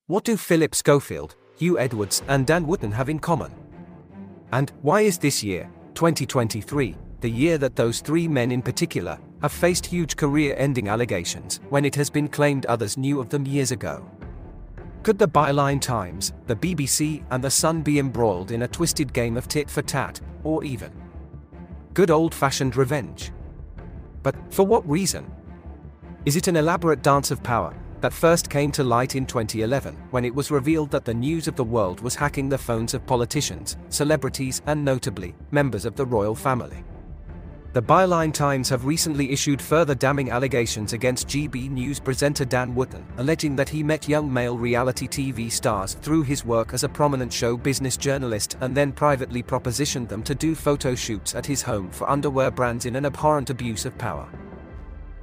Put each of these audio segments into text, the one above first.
What do Phillip Schofield, Huw Edwards, and Dan Wootton have in common? And why is this year, 2023, the year that those three men in particular have faced huge career-ending allegations when it has been claimed others knew of them years ago? Could the Byline Times, the BBC, and the Sun be embroiled in a twisted game of tit-for-tat, or even good old-fashioned revenge? But for what reason? Is it an elaborate dance of power that first came to light in 2011, when it was revealed that the news of the world was hacking the phones of politicians, celebrities, and notably, members of the royal family? The Byline Times have recently issued further damning allegations against GB News presenter Dan Wootton, alleging that he met young male reality TV stars through his work as a prominent show business journalist and then privately propositioned them to do photo shoots at his home for underwear brands in an abhorrent abuse of power.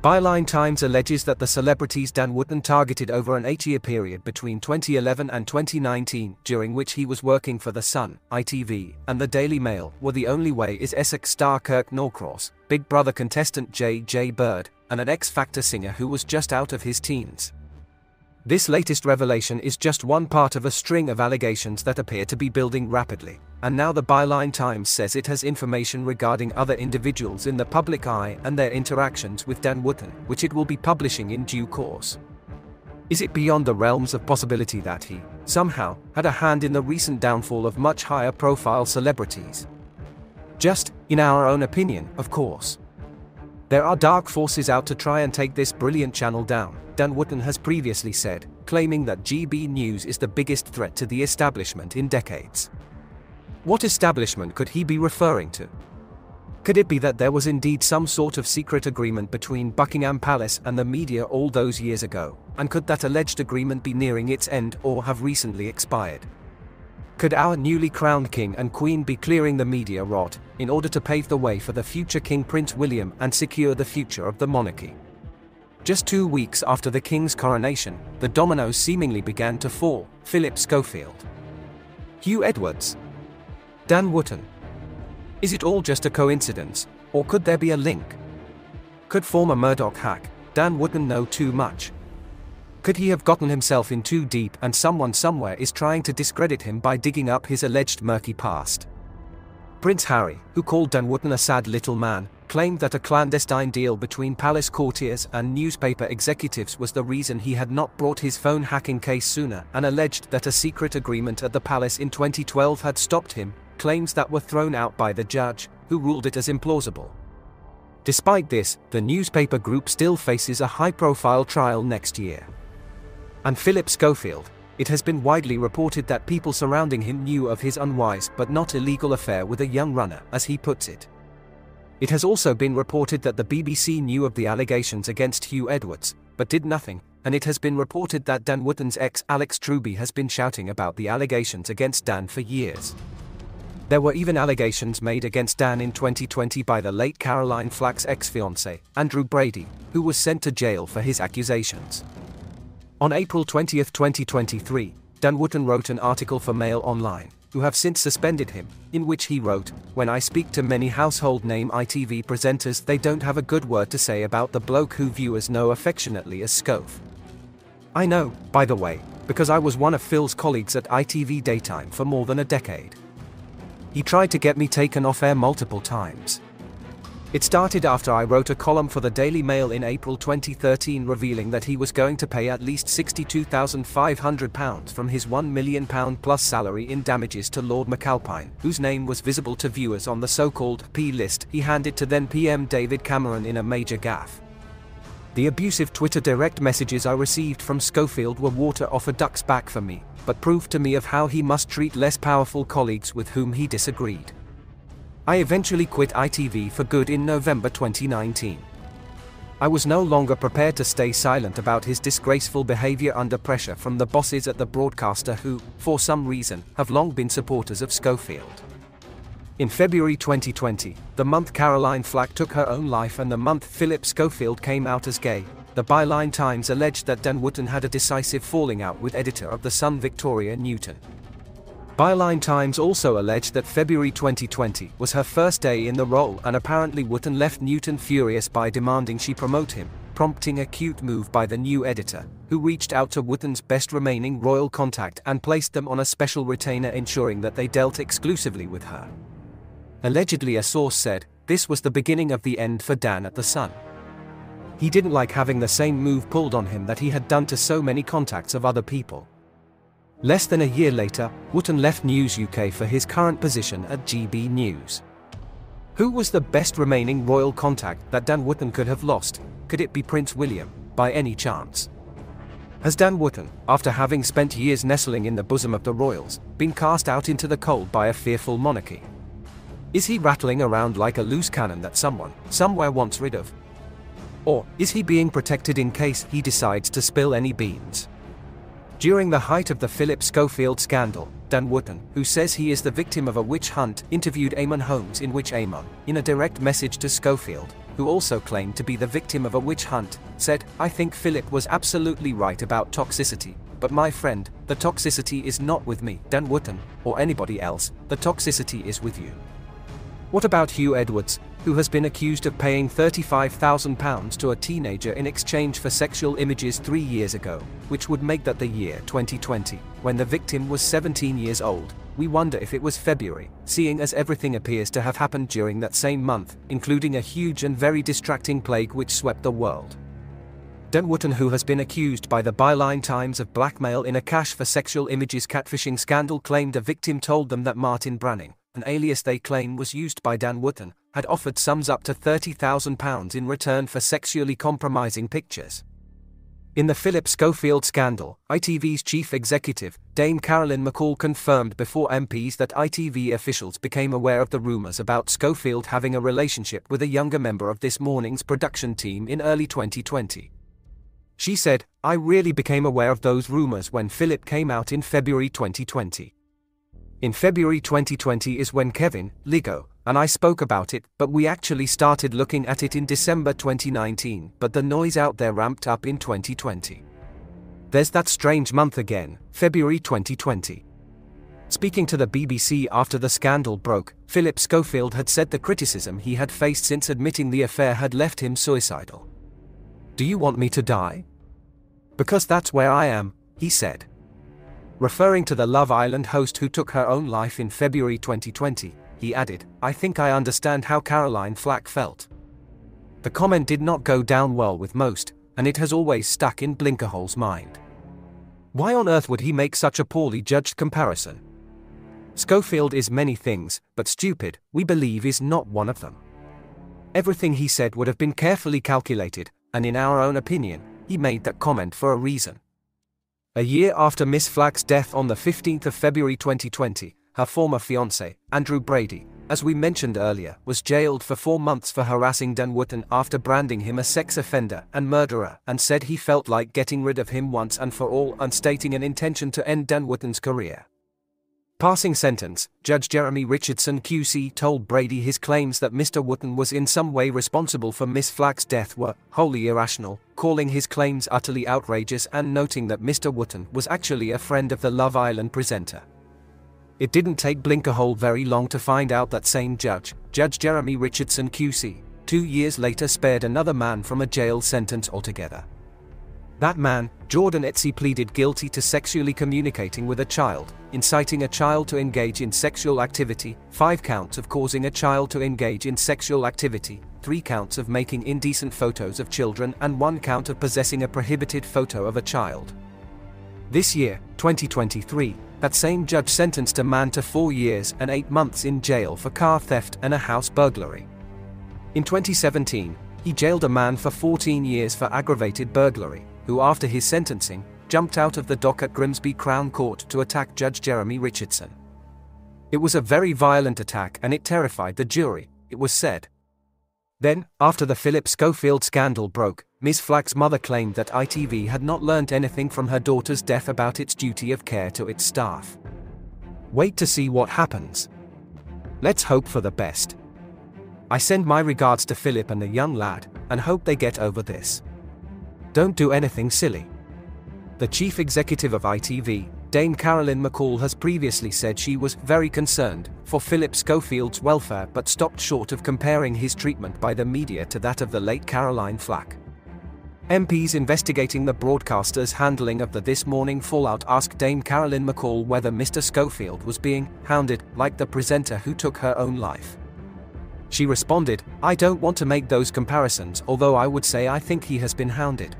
Byline Times alleges that the celebrities Dan Wootton targeted over an 8-year period between 2011 and 2019, during which he was working for The Sun, ITV, and the Daily Mail, were The Only Way is Essex star Kirk Norcross, Big Brother contestant J.J. Bird, and an X Factor singer who was just out of his teens. This latest revelation is just one part of a string of allegations that appear to be building rapidly, and now the Byline Times says it has information regarding other individuals in the public eye and their interactions with Dan Wootton, which it will be publishing in due course. Is it beyond the realms of possibility that he, somehow, had a hand in the recent downfall of much higher profile celebrities? Just, in our own opinion, of course. There are dark forces out to try and take this brilliant channel down, Dan Wootton has previously said, claiming that GB News is the biggest threat to the establishment in decades. What establishment could he be referring to? Could it be that there was indeed some sort of secret agreement between Buckingham Palace and the media all those years ago, and could that alleged agreement be nearing its end or have recently expired? Could our newly crowned king and queen be clearing the media rot in order to pave the way for the future King Prince William and secure the future of the monarchy? Just 2 weeks after the king's coronation, the dominoes seemingly began to fall. Phillip Schofield, Huw Edwards, Dan Wootton. Is it all just a coincidence, or could there be a link? Could former Murdoch hack Dan Wootton know too much? Could he have gotten himself in too deep and someone somewhere is trying to discredit him by digging up his alleged murky past? Prince Harry, who called Dan Wootton a sad little man, claimed that a clandestine deal between palace courtiers and newspaper executives was the reason he had not brought his phone hacking case sooner, and alleged that a secret agreement at the palace in 2012 had stopped him, claims that were thrown out by the judge, who ruled it as implausible. Despite this, the newspaper group still faces a high-profile trial next year. And Phillip Schofield, it has been widely reported that people surrounding him knew of his unwise but not illegal affair with a young runner, as he puts it. It has also been reported that the BBC knew of the allegations against Huw Edwards, but did nothing, and it has been reported that Dan Wootton's ex Alex Truby has been shouting about the allegations against Dan for years. There were even allegations made against Dan in 2020 by the late Caroline Flack's ex-fiancé, Andrew Brady, who was sent to jail for his accusations. On April 20, 2023, Dan Wootton wrote an article for Mail Online, who have since suspended him, in which he wrote, "When I speak to many household name ITV presenters, they don't have a good word to say about the bloke who viewers know affectionately as Scof. I know, by the way, because I was one of Phil's colleagues at ITV Daytime for more than a decade. He tried to get me taken off air multiple times. It started after I wrote a column for the Daily Mail in April 2013 revealing that he was going to pay at least £62,500 from his £1 million plus salary in damages to Lord McAlpine, whose name was visible to viewers on the so-called P list he handed to then PM David Cameron in a major gaffe. The abusive Twitter direct messages I received from Schofield were water off a duck's back for me, but proved to me of how he must treat less powerful colleagues with whom he disagreed. I eventually quit ITV for good in November 2019. I was no longer prepared to stay silent about his disgraceful behavior under pressure from the bosses at the broadcaster who, for some reason, have long been supporters of Schofield. In February 2020, the month Caroline Flack took her own life and the month Phillip Schofield came out as gay, the Byline Times alleged that Dan Wootton had a decisive falling out with editor of The Sun Victoria Newton. Byline Times also alleged that February 2020 was her first day in the role and apparently Wootton left Newton furious by demanding she promote him, prompting a cute move by the new editor, who reached out to Wootton's best remaining royal contact and placed them on a special retainer, ensuring that they dealt exclusively with her. Allegedly, a source said, this was the beginning of the end for Dan at the Sun. He didn't like having the same move pulled on him that he had done to so many contacts of other people. Less than a year later, Wootton left News UK for his current position at GB News. Who was the best remaining royal contact that Dan Wootton could have lost? Could it be Prince William, by any chance? Has Dan Wootton, after having spent years nestling in the bosom of the royals, been cast out into the cold by a fearful monarchy? Is he rattling around like a loose cannon that someone, somewhere wants rid of? Or is he being protected in case he decides to spill any beans? During the height of the Phillip Schofield scandal, Dan Wootton, who says he is the victim of a witch hunt, interviewed Eamon Holmes, in which Eamon, in a direct message to Schofield, who also claimed to be the victim of a witch hunt, said, "I think Phillip was absolutely right about toxicity, but my friend, the toxicity is not with me, Dan Wootton, or anybody else, the toxicity is with you." What about Huw Edwards, who has been accused of paying £35,000 to a teenager in exchange for sexual images 3 years ago, which would make that the year 2020, when the victim was 17 years old? We wonder if it was February, seeing as everything appears to have happened during that same month, including a huge and very distracting plague which swept the world. Dan Wootton, who has been accused by the Byline Times of blackmail in a cash for sexual images catfishing scandal, claimed a victim told them that Martin Branning, an alias they claim was used by Dan Wootton, had offered sums up to £30,000 in return for sexually compromising pictures. In the Phillip Schofield scandal, ITV's chief executive, Dame Caroline McCall, confirmed before MPs that ITV officials became aware of the rumours about Schofield having a relationship with a younger member of This Morning's production team in early 2020. She said, "I really became aware of those rumours when Phillip came out in February 2020. In February 2020 is when Kevin, Ligo, and I spoke about it, but we actually started looking at it in December 2019, but the noise out there ramped up in 2020. There's that strange month again, February 2020. Speaking to the BBC after the scandal broke, Phillip Schofield had said the criticism he had faced since admitting the affair had left him suicidal. "Do you want me to die? Because that's where I am," he said. Referring to the Love Island host who took her own life in February 2020, he added, "I think I understand how Caroline Flack felt." The comment did not go down well with most, and it has always stuck in Blinkerhole's mind. Why on earth would he make such a poorly judged comparison? Schofield is many things, but stupid, we believe, is not one of them. Everything he said would have been carefully calculated, and in our own opinion, he made that comment for a reason. A year after Miss Flack's death on the 15th of February 2020, her former fiancé, Andrew Brady, as we mentioned earlier, was jailed for 4 months for harassing Dan Wootton after branding him a sex offender and murderer, and said he felt like getting rid of him once and for all, and stating an intention to end Dan Wootton's career. Passing sentence, Judge Jeremy Richardson QC told Brady his claims that Mr. Wootton was in some way responsible for Miss Flack's death were wholly irrational, calling his claims utterly outrageous and noting that Mr. Wootton was actually a friend of the Love Island presenter. It didn't take Blinkerhole very long to find out that same judge, Judge Jeremy Richardson QC, 2 years later spared another man from a jail sentence altogether. That man, Jordan Etsy, pleaded guilty to sexually communicating with a child, inciting a child to engage in sexual activity, 5 counts of causing a child to engage in sexual activity, 3 counts of making indecent photos of children, and 1 count of possessing a prohibited photo of a child. This year, 2023, that same judge sentenced a man to 4 years and 8 months in jail for car theft and a house burglary. In 2017, he jailed a man for 14 years for aggravated burglary, who after his sentencing, jumped out of the dock at Grimsby Crown Court to attack Judge Jeremy Richardson. It was a very violent attack and it terrified the jury, it was said. Then, after the Phillip Schofield scandal broke, Ms. Flack's mother claimed that ITV had not learnt anything from her daughter's death about its duty of care to its staff. Wait to see what happens. Let's hope for the best. I send my regards to Phillip and the young lad, and hope they get over this. Don't do anything silly. The chief executive of ITV, Dame Caroline McCall, has previously said she was very concerned for Phillip Schofield's welfare, but stopped short of comparing his treatment by the media to that of the late Caroline Flack. MPs investigating the broadcaster's handling of the This Morning fallout asked Dame Carolyn McCall whether Mr. Schofield was being hounded like the presenter who took her own life. She responded, "I don't want to make those comparisons, although I would say I think he has been hounded."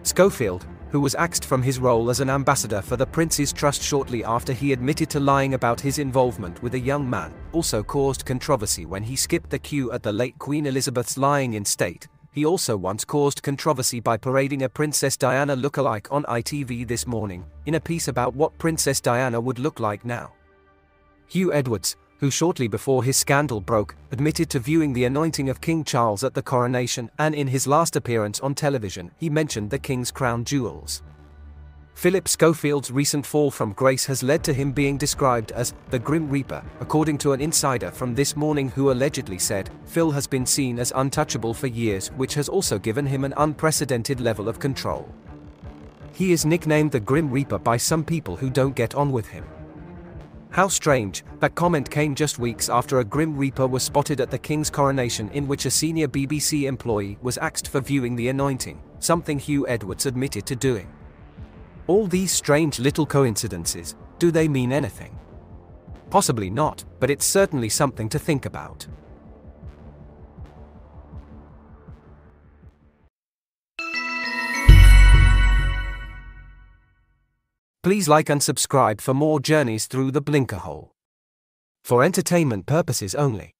Schofield, who was axed from his role as an ambassador for the Prince's Trust shortly after he admitted to lying about his involvement with a young man, also caused controversy when he skipped the queue at the late Queen Elizabeth's lying in state. He also once caused controversy by parading a Princess Diana lookalike on ITV This Morning, in a piece about what Princess Diana would look like now. Huw Edwards, who shortly before his scandal broke, admitted to viewing the anointing of King Charles at the coronation, and in his last appearance on television, he mentioned the King's crown jewels. Phillip Schofield's recent fall from grace has led to him being described as the Grim Reaper, according to an insider from This Morning who allegedly said, Phil has been seen as untouchable for years, which has also given him an unprecedented level of control. He is nicknamed the Grim Reaper by some people who don't get on with him. How strange, that comment came just weeks after a Grim Reaper was spotted at the King's coronation in which a senior BBC employee was axed for viewing the anointing, something Huw Edwards admitted to doing. All these strange little coincidences, do they mean anything? Possibly not, but it's certainly something to think about. Please like and subscribe for more journeys through the blinker hole. For entertainment purposes only.